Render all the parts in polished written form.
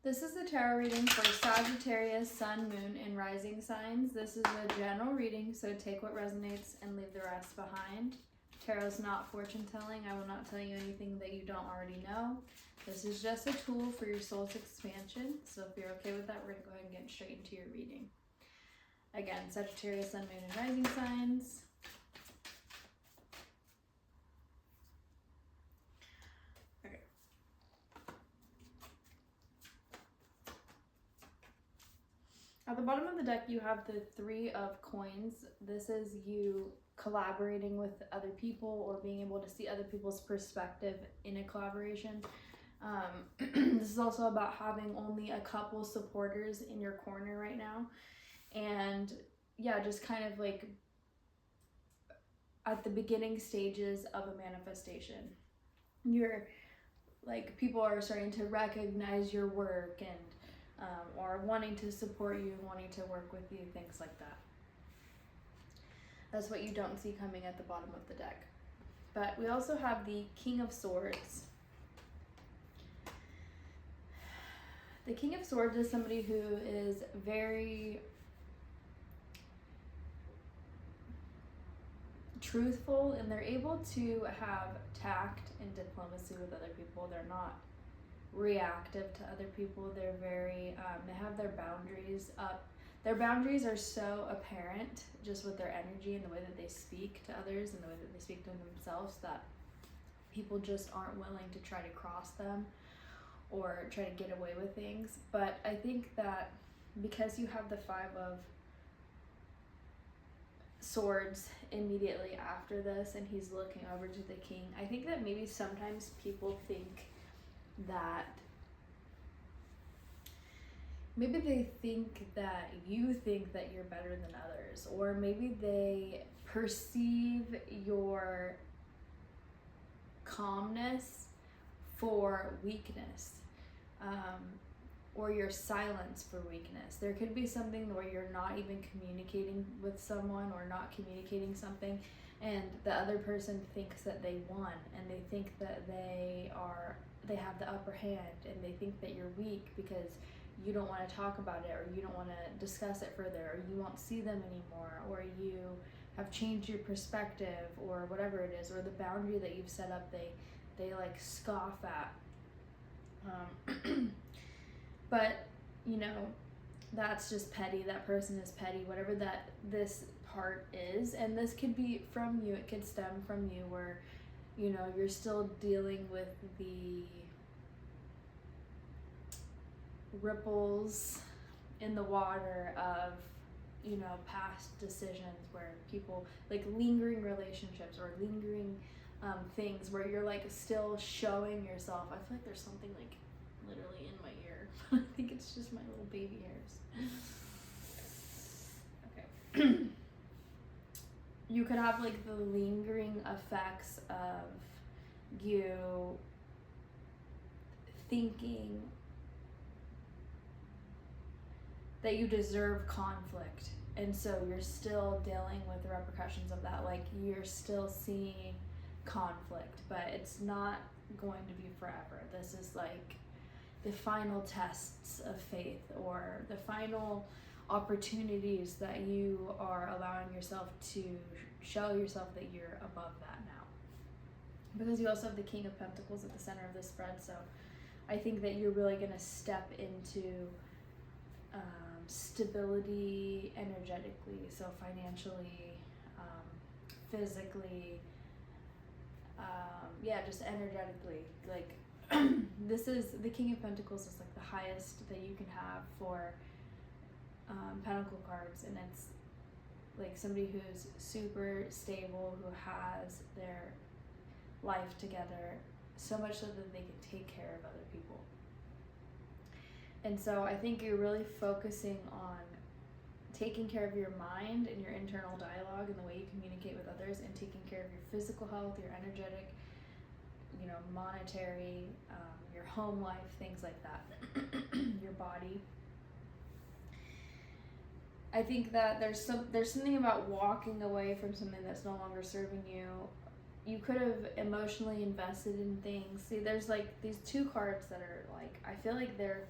This is the tarot reading for Sagittarius, Sun, Moon, and Rising signs. This is a general reading, so take what resonates and leave the rest behind. Tarot is not fortune telling. I will not tell you anything that you don't already know. This is just a tool for your soul's expansion. So if you're okay with that, we're going to go ahead and get straight into your reading. Again, Sagittarius, Sun, Moon, and Rising signs. At the bottom of the deck, you have the Three of Coins. This is you collaborating with other people or being able to see other people's perspective in a collaboration. This is also about having only a couple supporters in your corner right now. And yeah, just kind of like at the beginning stages of a manifestation. You're like, people are starting to recognize your work and or wanting to support you, wanting to work with you, things like that. That's what you don't see coming at the bottom of the deck. But we also have the King of Swords. The King of Swords is somebody who is very truthful, and they're able to have tact and diplomacy with other people. They're not reactive to other people. They're very they have their boundaries up. Their boundaries are so apparent just with their energy and the way that they speak to others and the way that they speak to themselves that people just aren't willing to try to cross them or try to get away with things. But I think that because you have the Five of Swords immediately after this and he's looking over to the King, I think that maybe sometimes people think that maybe they think that you think that you're better than others, or maybe they perceive your calmness for weakness, or your silence for weakness. There could be something where you're not even communicating with someone or not communicating something, and the other person thinks that they won, and they think that they have the upper hand, and they think that you're weak because you don't want to talk about it, or you don't want to discuss it further, or you won't see them anymore, or you have changed your perspective, or whatever it is, or the boundary that you've set up, they like scoff at. But you know, that's just petty. That person is petty, whatever that this part is. And this could be from you, it could stem from you, where you know you're still dealing with the ripples in the water of, you know, past decisions where people, like lingering relationships or lingering things where you're like still showing yourself. I feel like there's something like literally in my ear. I think it's just my little baby hairs. Okay. You could have like the lingering effects of you thinking that you deserve conflict, and so you're still dealing with the repercussions of that. Like, you're still seeing conflict, but it's not going to be forever. This is like the final tests of faith, or the final opportunities that you are allowing yourself to show yourself that you're above that now. Because you also have the King of Pentacles at the center of this spread, so I think that you're really going to step into stability energetically, so financially, physically, yeah, just energetically. Like, this is the King of Pentacles is like the highest that you can have for Pentacle cards, and it's like somebody who's super stable, who has their life together, so much so that they can take care of other people. And so I think you're really focusing on taking care of your mind and your internal dialogue and the way you communicate with others, and taking care of your physical health, your energetic, you know, monetary, your home life, things like that, your body. I think that there's something about walking away from something that's no longer serving you. You could have emotionally invested in things. See, there's like these two cards that are like, I feel like they're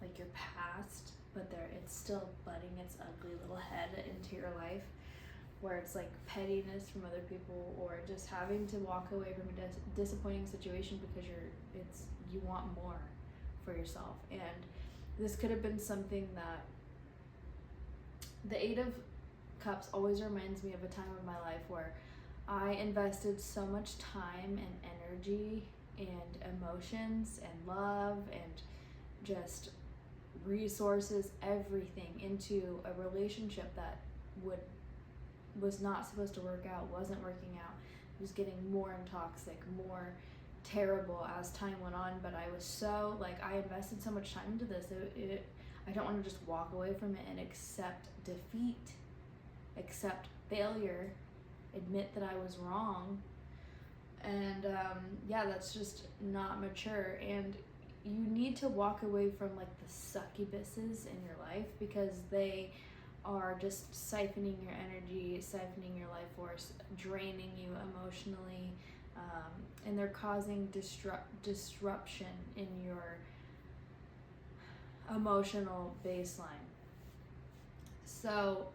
like your past, but it's still butting its ugly little head into your life, where it's like pettiness from other people, or just having to walk away from a disappointing situation because you want more for yourself. And this could have been something that the Eight of Cups always reminds me of a time of my life where I invested so much time and energy and emotions and love and just resources, everything, into a relationship that was not supposed to work out, wasn't working out. It was getting more toxic, more terrible as time went on. But I was so, like, I invested so much time into this. I don't want to just walk away from it and accept defeat, accept failure, admit that I was wrong. And that's just not mature. And you need to walk away from like the succubuses in your life, because they are just siphoning your energy, siphoning your life force, draining you emotionally, and they're causing disruption in your emotional baseline. So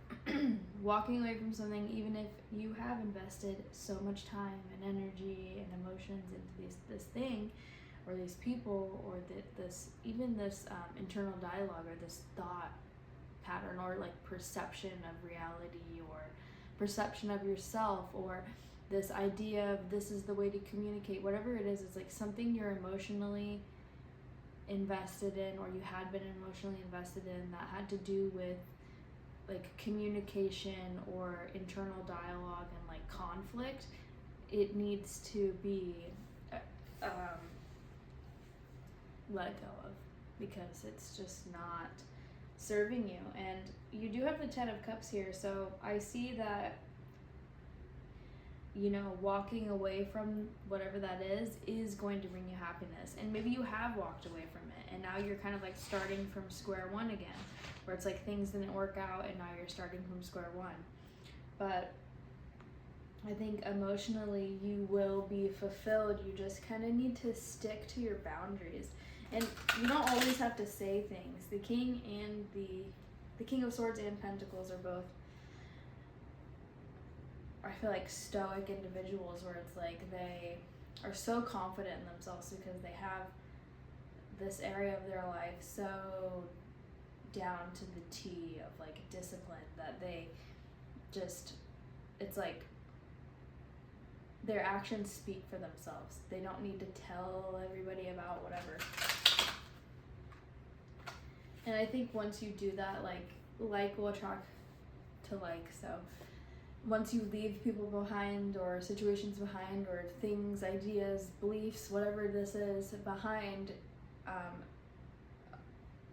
walking away from something, even if you have invested so much time and energy and emotions into this thing, or these people, or this internal dialogue, or this thought pattern, or like perception of reality, or perception of yourself, or this idea of this is the way to communicate, whatever it is, it's like something you're emotionally invested in, or you had been emotionally invested in, that had to do with like communication or internal dialogue and like conflict. It needs to be let go of, because it's just not serving you. And you do have the Ten of Cups here, so I see that, walking away from whatever that is going to bring you happiness. And maybe you have walked away from it, and now you're kind of like starting from square one again, where it's like things didn't work out and now you're starting from square one. But I think emotionally you will be fulfilled. You just kind of need to stick to your boundaries. And you don't always have to say things. The King and the King of Swords and Pentacles are both, I feel like, stoic individuals, where it's like they are so confident in themselves because they have this area of their life so down to the T of like discipline, that they just, it's like their actions speak for themselves. They don't need to tell everybody about whatever. And I think once you do that, like will attract to like. So once you leave people behind, or situations behind, or things, ideas, beliefs, whatever this is behind,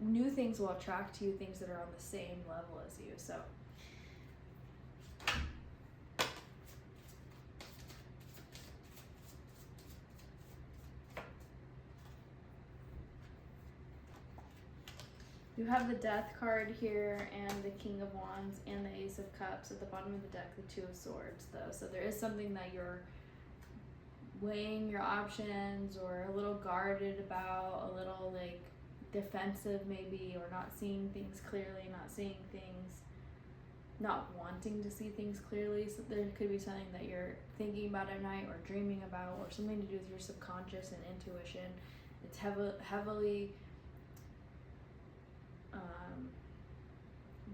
new things will attract to you, things that are on the same level as you. So you have the Death card here, and the King of Wands, and the Ace of Cups. At the bottom of the deck, the Two of Swords, though. So there is something that you're weighing your options, or a little guarded about, a little like defensive maybe, or not seeing things clearly, not wanting to see things clearly. So there could be something that you're thinking about at night, or dreaming about, or something to do with your subconscious and intuition. It's heavily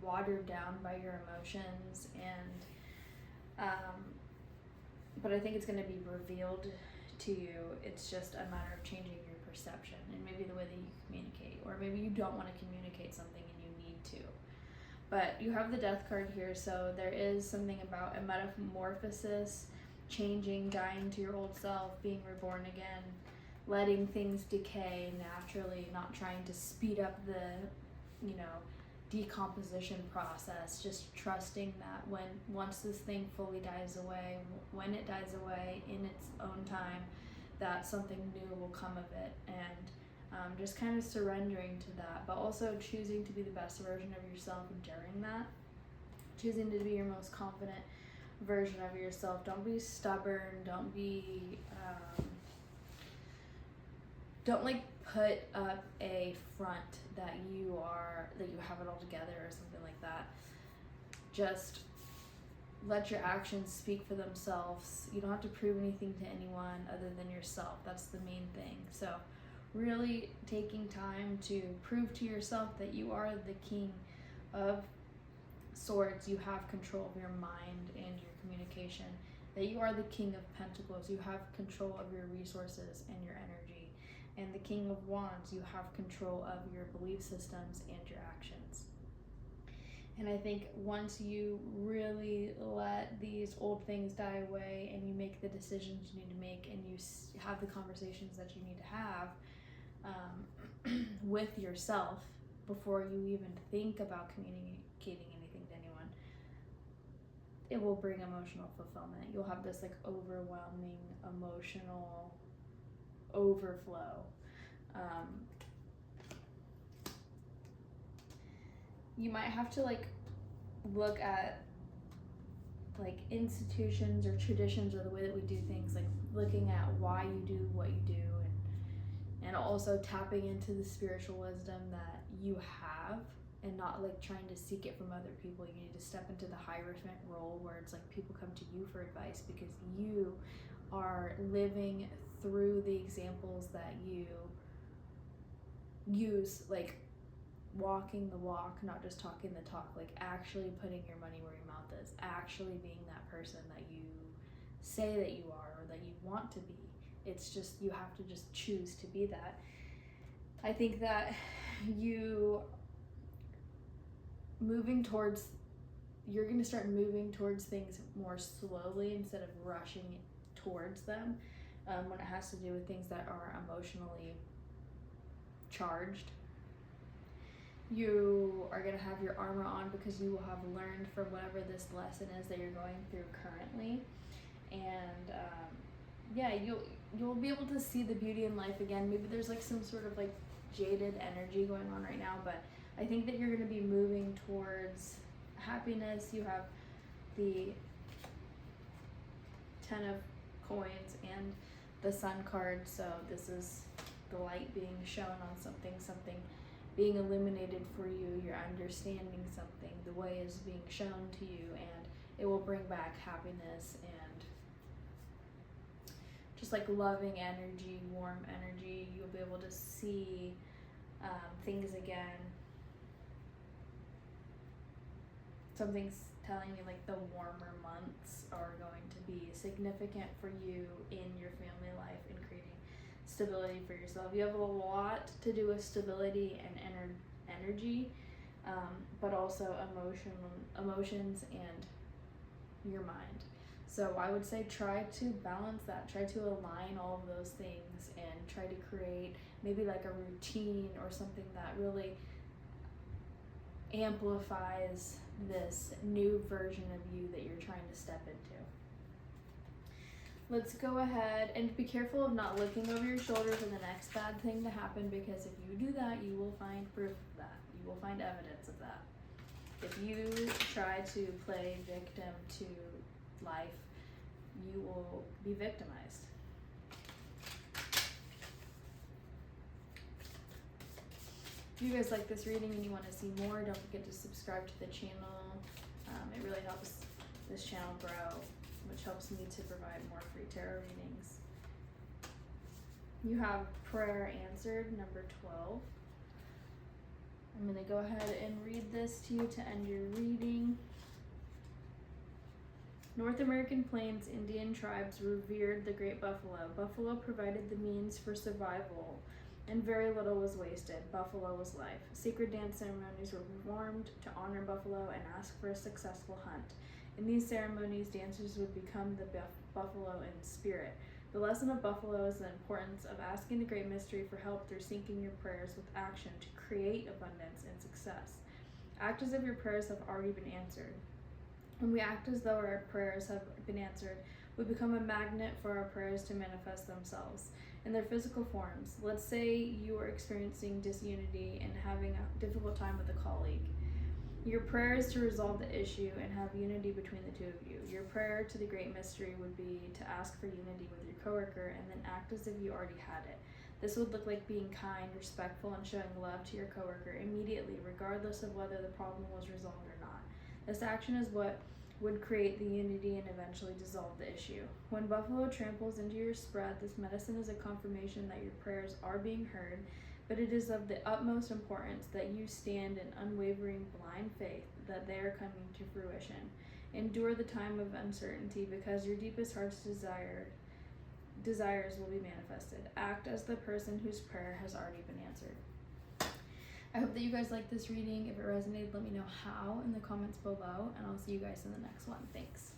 watered down by your emotions, and but I think it's going to be revealed to you. It's just a matter of changing your perception, and maybe the way that you communicate, or maybe you don't want to communicate something and you need to. But you have the Death card here, so there is something about a metamorphosis, changing, dying to your old self, being reborn again, letting things decay naturally, not trying to speed up the decomposition process, just trusting that once this thing fully dies away, when it dies away in its own time, that something new will come of it. And just kind of surrendering to that, but also choosing to be the best version of yourself during that, choosing to be your most confident version of yourself. Don't be stubborn, don't put up a front that you have it all together or something like that. Just let your actions speak for themselves. You don't have to prove anything to anyone other than yourself. That's the main thing. So really taking time to prove to yourself that you are the King of Swords. You have control of your mind and your communication. That you are the King of Pentacles. You have control of your resources and your energy. And the King of Wands, you have control of your belief systems and your actions. And I think once you really let these old things die away and you make the decisions you need to make and you have the conversations that you need to have with yourself before you even think about communicating anything to anyone, it will bring emotional fulfillment. You'll have this like overwhelming emotional overflow. You might have to like look at like institutions or traditions or the way that we do things, like looking at why you do what you do, and also tapping into the spiritual wisdom that you have and not like trying to seek it from other people. You need to step into the hierophant role where it's like people come to you for advice because you are living through the examples that you use, like walking the walk, not just talking the talk, like actually putting your money where your mouth is, actually being that person that you say that you are or that you want to be. It's just, you have to just choose to be that. I think that you're going to start moving towards things more slowly instead of rushing towards them when it has to do with things that are emotionally charged. You are going to have your armor on because you will have learned from whatever this lesson is that you're going through currently. And you'll be able to see the beauty in life again. Maybe there's like some sort of like jaded energy going on right now, but I think that you're going to be moving towards happiness. You have the 10 of coins and the Sun card, so this is the light being shown on something being illuminated for you. You're understanding something, the way is being shown to you, and it will bring back happiness and just like loving energy, warm energy. You'll be able to see things again. Something's telling you like the warmer months are going to be significant for you in your family life and creating stability for yourself. You have a lot to do with stability and energy, but also emotions and your mind. So I would say try to balance that, try to align all of those things and try to create maybe like a routine or something that really amplifies this new version of you that you're trying to step into. Let's go ahead and be careful of not looking over your shoulder for the next bad thing to happen, because if you do that, you will find proof of that. You will find evidence of that. If you try to play victim to life, you will be victimized. If you guys like this reading and you want to see more, don't forget to subscribe to the channel. It really helps this channel grow, which helps me to provide more free tarot readings. You have prayer answered, number 12. I'm going to go ahead and read this to you to end your reading. North American Plains Indian tribes revered the great buffalo. Buffalo provided the means for survival, and very little was wasted. Buffalo was life. Secret dance ceremonies were performed to honor buffalo and ask for a successful hunt. In these ceremonies, dancers would become the buffalo in spirit. The lesson of buffalo is the importance of asking the great mystery for help through syncing your prayers with action to create abundance and success. Act as if your prayers have already been answered. When we act as though our prayers have been answered, we become a magnet for our prayers to manifest themselves in their physical forms. Let's say you are experiencing disunity and having a difficult time with a colleague. Your prayer is to resolve the issue and have unity between the two of you. Your prayer to the great mystery would be to ask for unity with your coworker and then act as if you already had it. This would look like being kind, respectful, and showing love to your coworker immediately, regardless of whether the problem was resolved or not. This action is what would create the unity and eventually dissolve the issue. When buffalo tramples into your spread, this medicine is a confirmation that your prayers are being heard, but it is of the utmost importance that you stand in unwavering blind faith that they are coming to fruition. Endure the time of uncertainty because your deepest heart's desires will be manifested. Act as the person whose prayer has already been answered. I hope that you guys liked this reading. If it resonated, let me know how in the comments below, and I'll see you guys in the next one. Thanks.